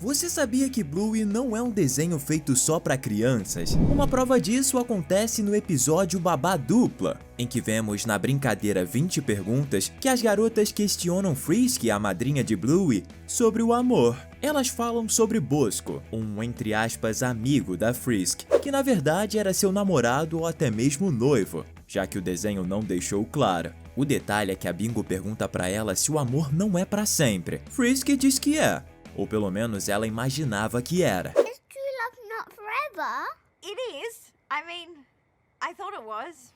Você sabia que Bluey não é um desenho feito só para crianças? Uma prova disso acontece no episódio Babá Dupla, em que vemos na brincadeira 20 perguntas que as garotas questionam Frisk, a madrinha de Bluey, sobre o amor. Elas falam sobre Bosco, um entre aspas amigo da Frisk, que na verdade era seu namorado ou até mesmo noivo, já que o desenho não deixou claro. O detalhe é que a Bingo pergunta para ela se o amor não é para sempre. Frisk diz que é, ou pelo menos ela imaginava que era. Is true love not forever? It is. I thought it was.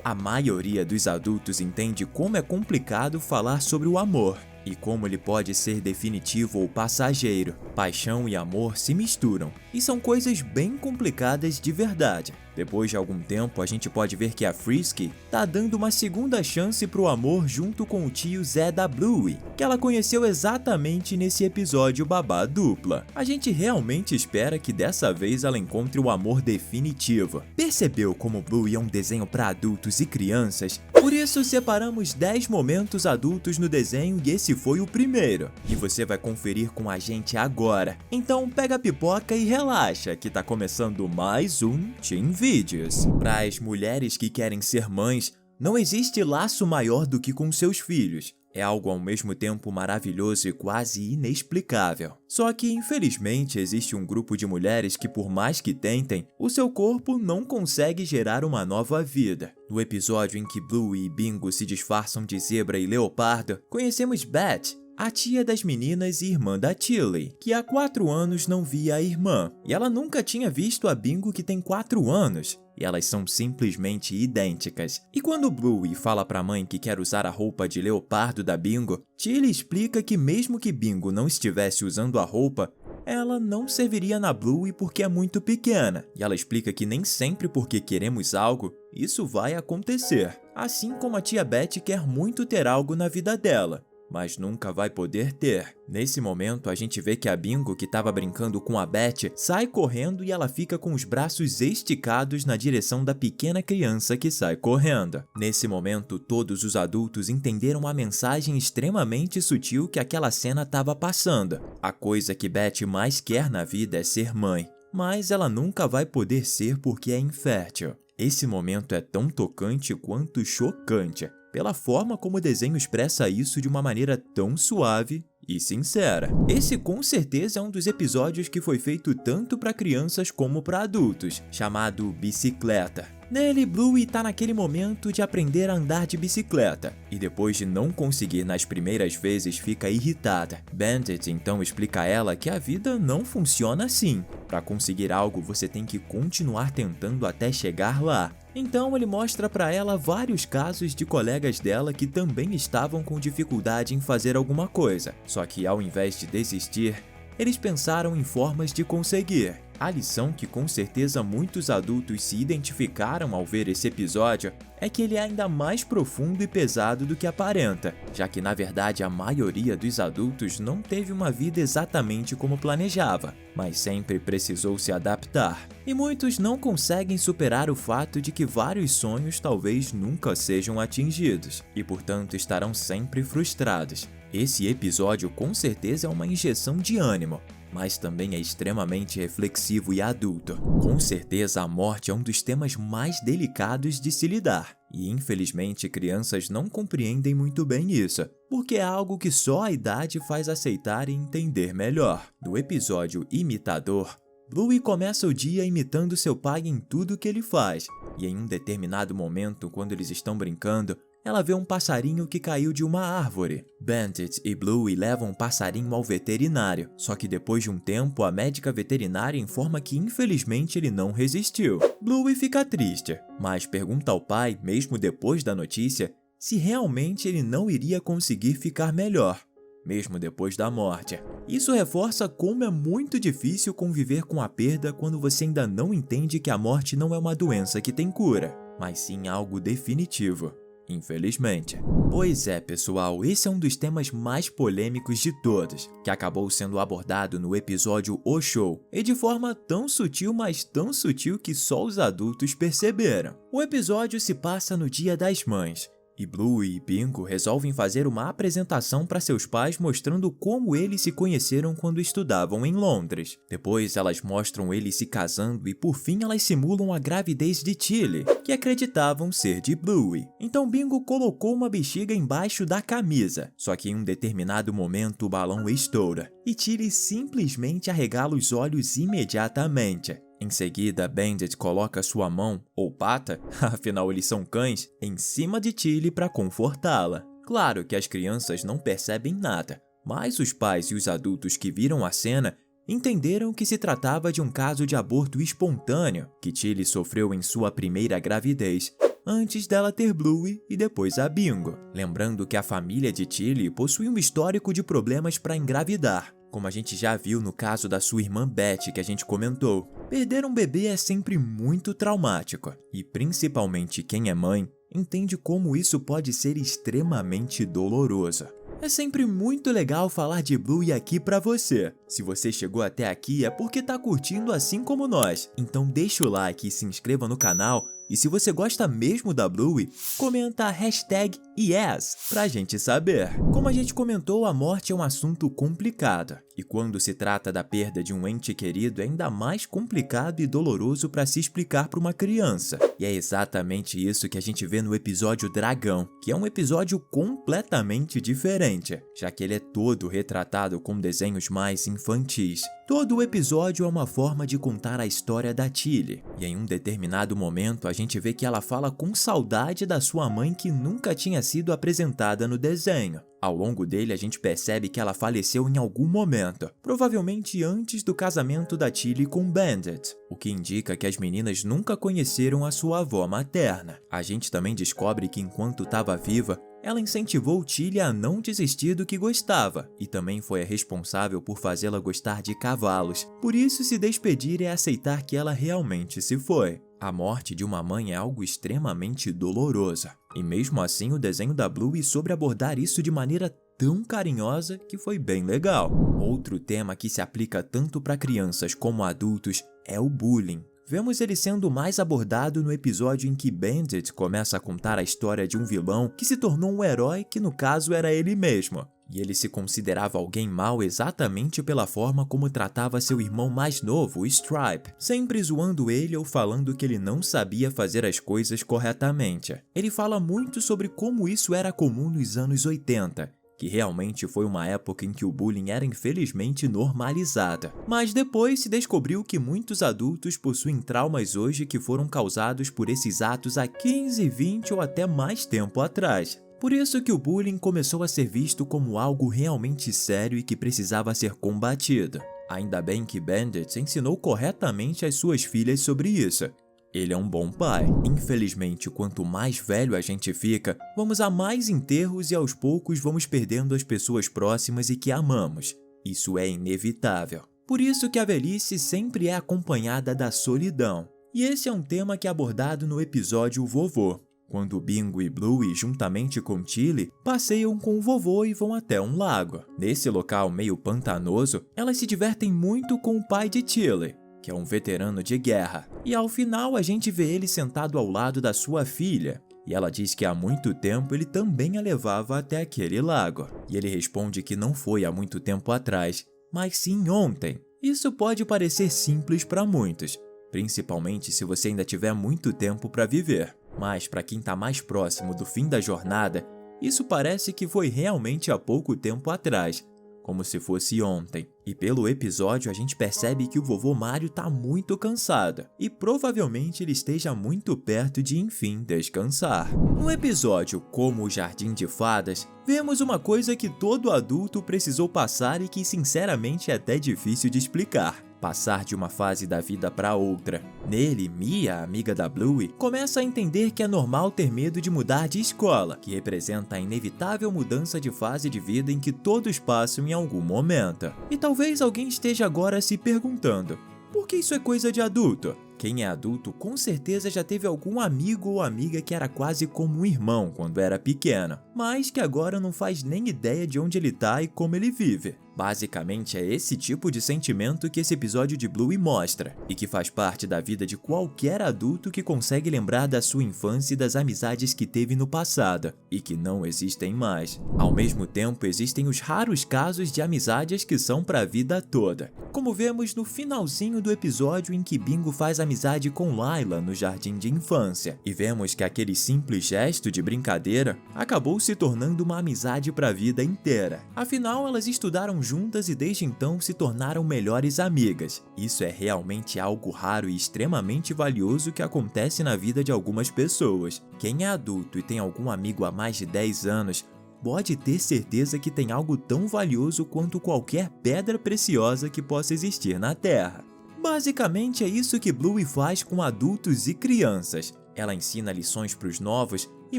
A maioria dos adultos entende como é complicado falar sobre o amor e como ele pode ser definitivo ou passageiro. Paixão e amor se misturam e são coisas bem complicadas de verdade. Depois de algum tempo, a gente pode ver que a Frisk tá dando uma segunda chance pro amor junto com o tio Zé da Bluey, que ela conheceu exatamente nesse episódio Babá Dupla. A gente realmente espera que dessa vez ela encontre o amor definitivo. Percebeu como Bluey é um desenho para adultos e crianças? Por isso separamos 10 momentos adultos no desenho e esse foi o primeiro. E você vai conferir com a gente agora. Então pega a pipoca e relaxa, que tá começando mais um Teen Vídeos. Para as mulheres que querem ser mães, não existe laço maior do que com seus filhos. É algo ao mesmo tempo maravilhoso e quase inexplicável. Só que, infelizmente, existe um grupo de mulheres que, por mais que tentem, o seu corpo não consegue gerar uma nova vida. No episódio em que Bluey e Bingo se disfarçam de zebra e leopardo, conhecemos Beth, a tia das meninas e irmã da Tilly, que há 4 anos não via a irmã, e ela nunca tinha visto a Bingo, que tem 4 anos, e elas são simplesmente idênticas. E quando Bluey fala pra mãe que quer usar a roupa de leopardo da Bingo, Tilly explica que mesmo que Bingo não estivesse usando a roupa, ela não serviria na Bluey porque é muito pequena, e ela explica que nem sempre porque queremos algo, isso vai acontecer. Assim como a tia Beth quer muito ter algo na vida dela, mas nunca vai poder ter. Nesse momento, a gente vê que a Bingo, que estava brincando com a Beth, sai correndo e ela fica com os braços esticados na direção da pequena criança que sai correndo. Nesse momento, todos os adultos entenderam a mensagem extremamente sutil que aquela cena estava passando. A coisa que Beth mais quer na vida é ser mãe, mas ela nunca vai poder ser porque é infértil. Esse momento é tão tocante quanto chocante, pela forma como o desenho expressa isso de uma maneira tão suave e sincera. Esse com certeza é um dos episódios que foi feito tanto para crianças como para adultos, chamado Bicicleta. Nele, Bluey tá naquele momento de aprender a andar de bicicleta, e depois de não conseguir nas primeiras vezes fica irritada. Bandit então explica a ela que a vida não funciona assim. Para conseguir algo, você tem que continuar tentando até chegar lá. Então ele mostra para ela vários casos de colegas dela que também estavam com dificuldade em fazer alguma coisa, só que ao invés de desistir, eles pensaram em formas de conseguir. A lição que com certeza muitos adultos se identificaram ao ver esse episódio é que ele é ainda mais profundo e pesado do que aparenta, já que na verdade a maioria dos adultos não teve uma vida exatamente como planejava, mas sempre precisou se adaptar. E muitos não conseguem superar o fato de que vários sonhos talvez nunca sejam atingidos, e portanto estarão sempre frustrados. Esse episódio com certeza é uma injeção de ânimo, mas também é extremamente reflexivo e adulto. Com certeza a morte é um dos temas mais delicados de se lidar, e infelizmente crianças não compreendem muito bem isso, porque é algo que só a idade faz aceitar e entender melhor. No episódio Imitador, Bluey começa o dia imitando seu pai em tudo que ele faz, e em um determinado momento, quando eles estão brincando, ela vê um passarinho que caiu de uma árvore. Bandit e Bluey levam o passarinho ao veterinário, só que depois de um tempo, a médica veterinária informa que infelizmente ele não resistiu. Bluey fica triste, mas pergunta ao pai, mesmo depois da notícia, se realmente ele não iria conseguir ficar melhor, mesmo depois da morte. Isso reforça como é muito difícil conviver com a perda quando você ainda não entende que a morte não é uma doença que tem cura, mas sim algo definitivo. Infelizmente. Pois é, pessoal, esse é um dos temas mais polêmicos de todos, que acabou sendo abordado no episódio O Show, e de forma tão sutil, mas tão sutil que só os adultos perceberam. O episódio se passa no Dia das Mães, e Bluey e Bingo resolvem fazer uma apresentação para seus pais mostrando como eles se conheceram quando estudavam em Londres. Depois elas mostram eles se casando e por fim elas simulam a gravidez de Tilly, que acreditavam ser de Bluey. Então Bingo colocou uma bexiga embaixo da camisa, só que em um determinado momento o balão estoura e Tilly simplesmente arregala os olhos imediatamente. Em seguida, Bandit coloca sua mão, ou pata, afinal eles são cães, em cima de Tilly para confortá-la. Claro que as crianças não percebem nada, mas os pais e os adultos que viram a cena entenderam que se tratava de um caso de aborto espontâneo que Tilly sofreu em sua primeira gravidez, antes dela ter Bluey e depois a Bingo. Lembrando que a família de Tilly possui um histórico de problemas para engravidar, como a gente já viu no caso da sua irmã Betty que a gente comentou. Perder um bebê é sempre muito traumático, e principalmente quem é mãe entende como isso pode ser extremamente doloroso. É sempre muito legal falar de Bluey aqui pra você. Se você chegou até aqui é porque tá curtindo assim como nós. Então deixa o like e se inscreva no canal. E se você gosta mesmo da Bluey, comenta a hashtag Yes pra gente saber. Como a gente comentou, a morte é um assunto complicado. E quando se trata da perda de um ente querido, é ainda mais complicado e doloroso para se explicar para uma criança. E é exatamente isso que a gente vê no episódio Dragão, que é um episódio completamente diferente, já que ele é todo retratado com desenhos mais infantis. Todo o episódio é uma forma de contar a história da Tilly, e em um determinado momento a gente vê que ela fala com saudade da sua mãe que nunca tinha sido apresentada no desenho. Ao longo dele a gente percebe que ela faleceu em algum momento, provavelmente antes do casamento da Tilly com Bandit, o que indica que as meninas nunca conheceram a sua avó materna. A gente também descobre que enquanto estava viva, ela incentivou Tilly a não desistir do que gostava e também foi a responsável por fazê-la gostar de cavalos. Por isso, se despedir é aceitar que ela realmente se foi. A morte de uma mãe é algo extremamente doloroso. E mesmo assim, o desenho da Bluey soube abordar isso de maneira tão carinhosa que foi bem legal. Outro tema que se aplica tanto para crianças como adultos é o bullying. Vemos ele sendo mais abordado no episódio em que Bandit começa a contar a história de um vilão que se tornou um herói que no caso era ele mesmo. E ele se considerava alguém mau exatamente pela forma como tratava seu irmão mais novo, Stripe, sempre zoando ele ou falando que ele não sabia fazer as coisas corretamente. Ele fala muito sobre como isso era comum nos anos 80, que realmente foi uma época em que o bullying era infelizmente normalizado. Mas depois se descobriu que muitos adultos possuem traumas hoje que foram causados por esses atos há 15, 20 ou até mais tempo atrás. Por isso que o bullying começou a ser visto como algo realmente sério e que precisava ser combatido. Ainda bem que Bandit ensinou corretamente às suas filhas sobre isso. Ele é um bom pai. Infelizmente, quanto mais velho a gente fica, vamos a mais enterros e aos poucos vamos perdendo as pessoas próximas e que amamos. Isso é inevitável. Por isso que a velhice sempre é acompanhada da solidão. E esse é um tema que é abordado no episódio Vovô, quando Bingo e Bluey, juntamente com Tilly, passeiam com o vovô e vão até um lago. Nesse local meio pantanoso, elas se divertem muito com o pai de Tilly, que é um veterano de guerra. E ao final a gente vê ele sentado ao lado da sua filha, e ela diz que há muito tempo ele também a levava até aquele lago. E ele responde que não foi há muito tempo atrás, mas sim ontem. Isso pode parecer simples para muitos, principalmente se você ainda tiver muito tempo para viver. Mas para quem está mais próximo do fim da jornada, isso parece que foi realmente há pouco tempo atrás, como se fosse ontem. E pelo episódio a gente percebe que o vovô Mario está muito cansado e provavelmente ele esteja muito perto de enfim descansar. No episódio Como o Jardim de Fadas, vemos uma coisa que todo adulto precisou passar e que sinceramente é até difícil de explicar. Passar de uma fase da vida para outra. Nele, Mia, amiga da Bluey, começa a entender que é normal ter medo de mudar de escola, que representa a inevitável mudança de fase de vida em que todos passam em algum momento. E talvez alguém esteja agora se perguntando, por que isso é coisa de adulto? Quem é adulto com certeza já teve algum amigo ou amiga que era quase como um irmão quando era pequeno, mas que agora não faz nem ideia de onde ele tá e como ele vive. Basicamente é esse tipo de sentimento que esse episódio de Bluey mostra, e que faz parte da vida de qualquer adulto que consegue lembrar da sua infância e das amizades que teve no passado, e que não existem mais. Ao mesmo tempo, existem os raros casos de amizades que são para a vida toda, como vemos no finalzinho do episódio em que Bingo faz amizade com Layla no jardim de infância, e vemos que aquele simples gesto de brincadeira acabou se tornando uma amizade para a vida inteira. Afinal, elas estudaram juntas e desde então se tornaram melhores amigas. Isso é realmente algo raro e extremamente valioso que acontece na vida de algumas pessoas. Quem é adulto e tem algum amigo há mais de 10 anos, pode ter certeza que tem algo tão valioso quanto qualquer pedra preciosa que possa existir na Terra. Basicamente é isso que Bluey faz com adultos e crianças. Ela ensina lições para os novos e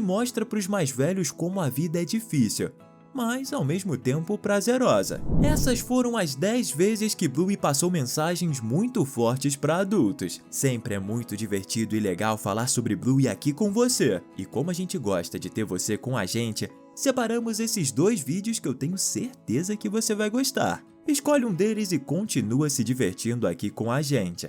mostra para os mais velhos como a vida é difícil, mas ao mesmo tempo prazerosa. Essas foram as 10 vezes que Bluey passou mensagens muito fortes para adultos. Sempre é muito divertido e legal falar sobre Bluey aqui com você. E como a gente gosta de ter você com a gente, separamos esses 2 vídeos que eu tenho certeza que você vai gostar. Escolhe um deles e continua se divertindo aqui com a gente.